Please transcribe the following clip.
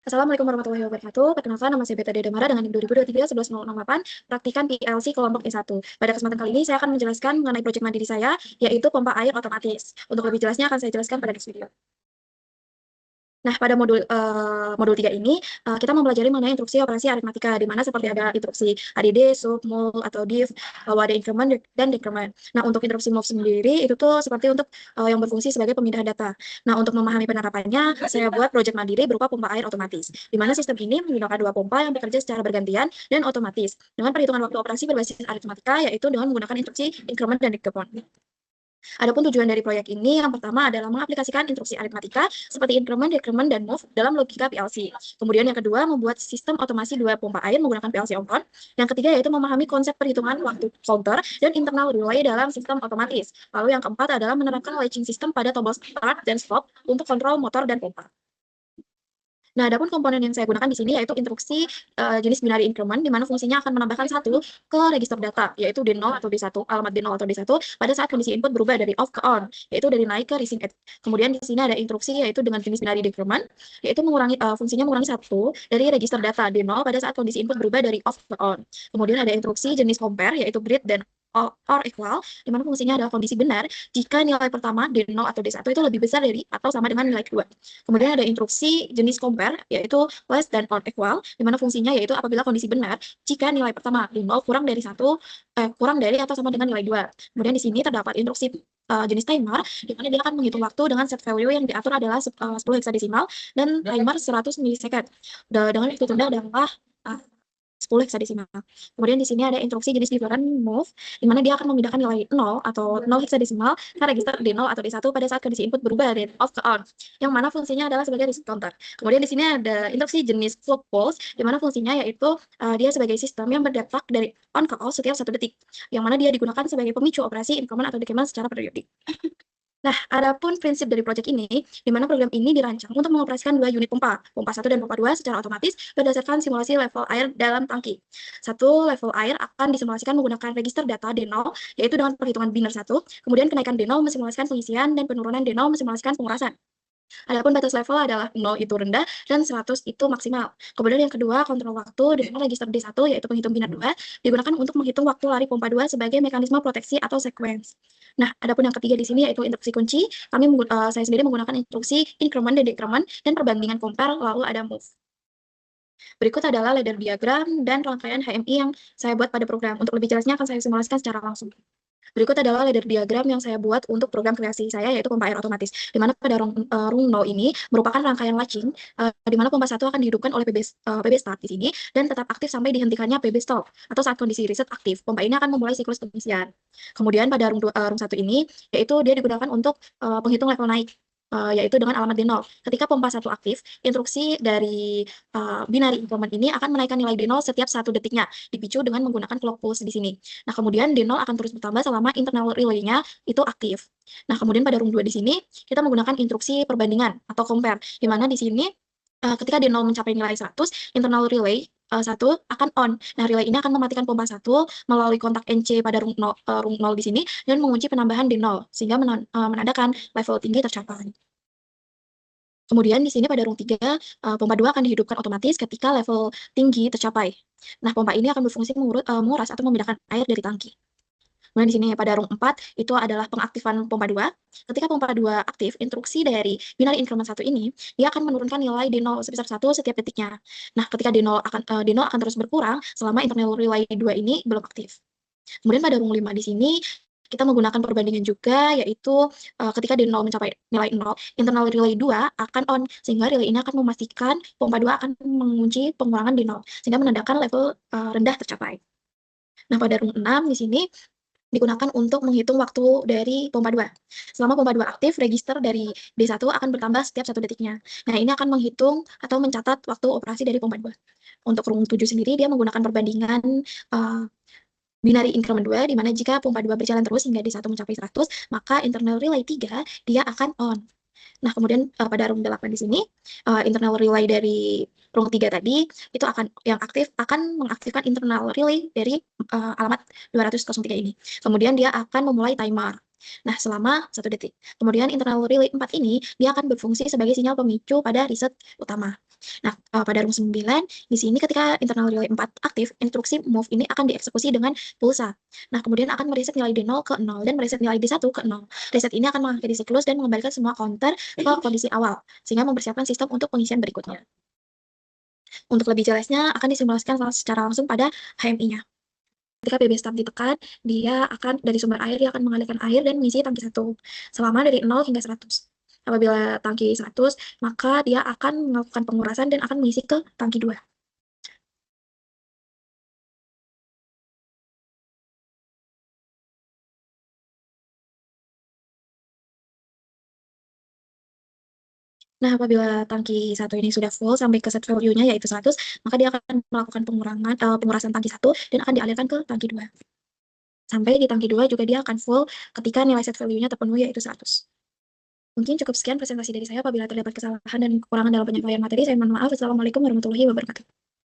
Assalamualaikum warahmatullahi wabarakatuh. Perkenalkan, nama saya Beta Dedamara dengan NIM 2023-11068, praktikan PLC kelompok E1. Pada kesempatan kali ini, saya akan menjelaskan mengenai proyek mandiri saya, yaitu pompa air otomatis. Untuk lebih jelasnya akan saya jelaskan pada next video. Nah, pada modul 3 ini, kita mempelajari mengenai instruksi operasi aritmatika, di mana seperti ada instruksi ADD, sub, mul, atau div, lalu ada increment dan decrement. Nah, untuk instruksi move sendiri, itu tuh seperti untuk yang berfungsi sebagai pemindahan data. Nah, untuk memahami penerapannya, saya buat proyek mandiri berupa pompa air otomatis, di mana sistem ini menggunakan dua pompa yang bekerja secara bergantian dan otomatis, dengan perhitungan waktu operasi berbasis aritmatika, yaitu dengan menggunakan instruksi increment dan decrement. Adapun tujuan dari proyek ini, yang pertama adalah mengaplikasikan instruksi aritmatika seperti increment, decrement, dan move dalam logika PLC. Kemudian yang kedua, membuat sistem otomasi dua pompa air menggunakan PLC on-on. Yang ketiga yaitu memahami konsep perhitungan waktu counter dan internal relay dalam sistem otomatis. Lalu yang keempat adalah menerapkan latching system pada tombol start dan stop untuk kontrol motor dan pompa. Nah, adapun komponen yang saya gunakan di sini yaitu instruksi jenis binary increment, di mana fungsinya akan menambahkan satu ke register data, yaitu D0 atau D1, alamat D0 atau D1, pada saat kondisi input berubah dari off ke on, yaitu dari naik ke rising edge. Kemudian di sini ada instruksi yaitu dengan jenis binary decrement, yaitu fungsinya mengurangi satu dari register data D0 pada saat kondisi input berubah dari off ke on. Kemudian ada instruksi jenis compare, yaitu grid dan or equal, di mana fungsinya adalah kondisi benar jika nilai pertama D0 atau D1 itu lebih besar dari atau sama dengan nilai kedua. Kemudian ada instruksi jenis compare, yaitu less than or equal, di mana fungsinya yaitu apabila kondisi benar jika nilai pertama D0 kurang dari atau sama dengan nilai 2. Kemudian di sini terdapat instruksi jenis timer, di mana dia akan menghitung waktu dengan set value yang diatur adalah 10 hexadesimal dan timer 100 milisecond. Dengan waktu tunda adalah 10 hexadesimal. Kemudian di sini ada instruksi jenis different move, di mana dia akan memindahkan nilai 0 atau 0 hexadesimal ke register D0 atau D1 pada saat kondisi input berubah dari off ke on, yang mana fungsinya adalah sebagai reset counter. Kemudian di sini ada instruksi jenis flip pulse, di mana fungsinya yaitu dia sebagai sistem yang berdetak dari on ke off setiap 1 detik, yang mana dia digunakan sebagai pemicu operasi increment atau decrement secara periodik. Nah, adapun prinsip dari proyek ini, di mana program ini dirancang untuk mengoperasikan dua unit pompa 1 dan pompa 2 secara otomatis berdasarkan simulasi level air dalam tangki. Satu level air akan disimulasikan menggunakan register data D0, yaitu dengan perhitungan biner 1, kemudian kenaikan D0 mensimulasikan pengisian, dan penurunan D0 mensimulasikan pengurasan. Adapun batas level adalah 0 itu rendah dan 100 itu maksimal. Kemudian yang kedua, kontrol waktu dengan register D1 yaitu penghitung biner 2 digunakan untuk menghitung waktu lari pompa 2 sebagai mekanisme proteksi atau sequence. Nah, adapun yang ketiga di sini yaitu instruksi kunci. Saya sendiri menggunakan instruksi increment dan decrement dan perbandingan compare, lalu ada move. Berikut adalah ladder diagram dan rangkaian HMI yang saya buat pada program. Untuk lebih jelasnya akan saya simulasikan secara langsung. Berikut adalah ladder diagram yang saya buat untuk program kreasi saya, yaitu pompa air otomatis, di mana pada rung 0 ini merupakan rangkaian latching, di mana pompa 1 akan dihidupkan oleh PB start di sini, dan tetap aktif sampai dihentikannya PB stop, atau saat kondisi reset aktif. Pompa ini akan memulai siklus pengisian. Kemudian pada rung 1 ini, yaitu dia digunakan untuk penghitung level naik, yaitu dengan alamat D0. Ketika pompa 1 aktif, instruksi dari binary increment ini akan menaikkan nilai D0 setiap 1 detiknya, dipicu dengan menggunakan clock pulse di sini. Nah, kemudian D0 akan terus bertambah selama internal relay-nya itu aktif. Nah, kemudian pada rung 2 di sini, kita menggunakan instruksi perbandingan atau compare, di mana di sini ketika D0 mencapai nilai 100, internal relay 1 akan on. Nah, relay ini akan mematikan pompa 1 melalui kontak NC pada rung 0 di sini dan mengunci penambahan D0, sehingga menandakan level tinggi tercapai. Kemudian di sini pada rung 3, pompa 2 akan dihidupkan otomatis ketika level tinggi tercapai. Nah, pompa ini akan berfungsi menguras atau memindahkan air dari tangki. Kemudian di sini pada rung 4 itu adalah pengaktifan pompa 2. Ketika pompa 2 aktif, instruksi dari binary increment 1 ini, dia akan menurunkan nilai D0 sebesar 1 setiap detiknya. Nah, ketika D0 akan terus berkurang selama internal relay 2 ini belum aktif. Kemudian pada rung 5 di sini, kita menggunakan perbandingan juga, yaitu ketika D0 mencapai nilai 0, internal relay 2 akan on, sehingga relay ini akan memastikan pompa 2 akan mengunci pengurangan D0, sehingga menandakan level rendah tercapai. Nah, pada rung 6 di sini digunakan untuk menghitung waktu dari pompa 2. Selama pompa 2 aktif, register dari D1 akan bertambah setiap 1 detiknya. Nah, ini akan menghitung atau mencatat waktu operasi dari pompa 2. Untuk rung 7 sendiri, dia menggunakan perbandingan binary increment 2, di mana jika pompa 2 berjalan terus hingga D1 mencapai 100, maka internal relay 3 dia akan on. Nah, kemudian pada rung 8 di sini, internal relay dari rung 3 tadi, itu yang aktif akan mengaktifkan internal relay dari alamat 203 ini. Kemudian dia akan memulai timer. Nah, selama 1 detik. Kemudian internal relay 4 ini, dia akan berfungsi sebagai sinyal pemicu pada reset utama. Nah, pada rumus 9, di sini ketika internal relay 4 aktif, instruksi move ini akan dieksekusi dengan pulsa. Nah, kemudian akan mereset nilai D0 ke 0 dan mereset nilai D1 ke 0. Reset ini akan mengakhiri siklus dan mengembalikan semua counter ke kondisi awal, sehingga mempersiapkan sistem untuk pengisian berikutnya. Untuk lebih jelasnya, akan disimulasikan secara langsung pada HMI-nya. Ketika PB start ditekan, dia akan dari sumber air, dia akan mengalirkan air dan mengisi tangki 1 selama dari 0 hingga 100. Apabila tangki 100, maka dia akan melakukan pengurasan dan akan mengisi ke tangki 2. Nah, apabila tangki 1 ini sudah full sampai ke set value-nya yaitu 100, maka dia akan melakukan pengurasan tangki 1 dan akan dialirkan ke tangki 2. Sampai di tangki 2 juga dia akan full ketika nilai set value-nya terpenuhi yaitu 100. Mungkin cukup sekian presentasi dari saya. Apabila terdapat kesalahan dan kekurangan dalam penyampaian materi, saya mohon maaf. Wassalamualaikum warahmatullahi wabarakatuh.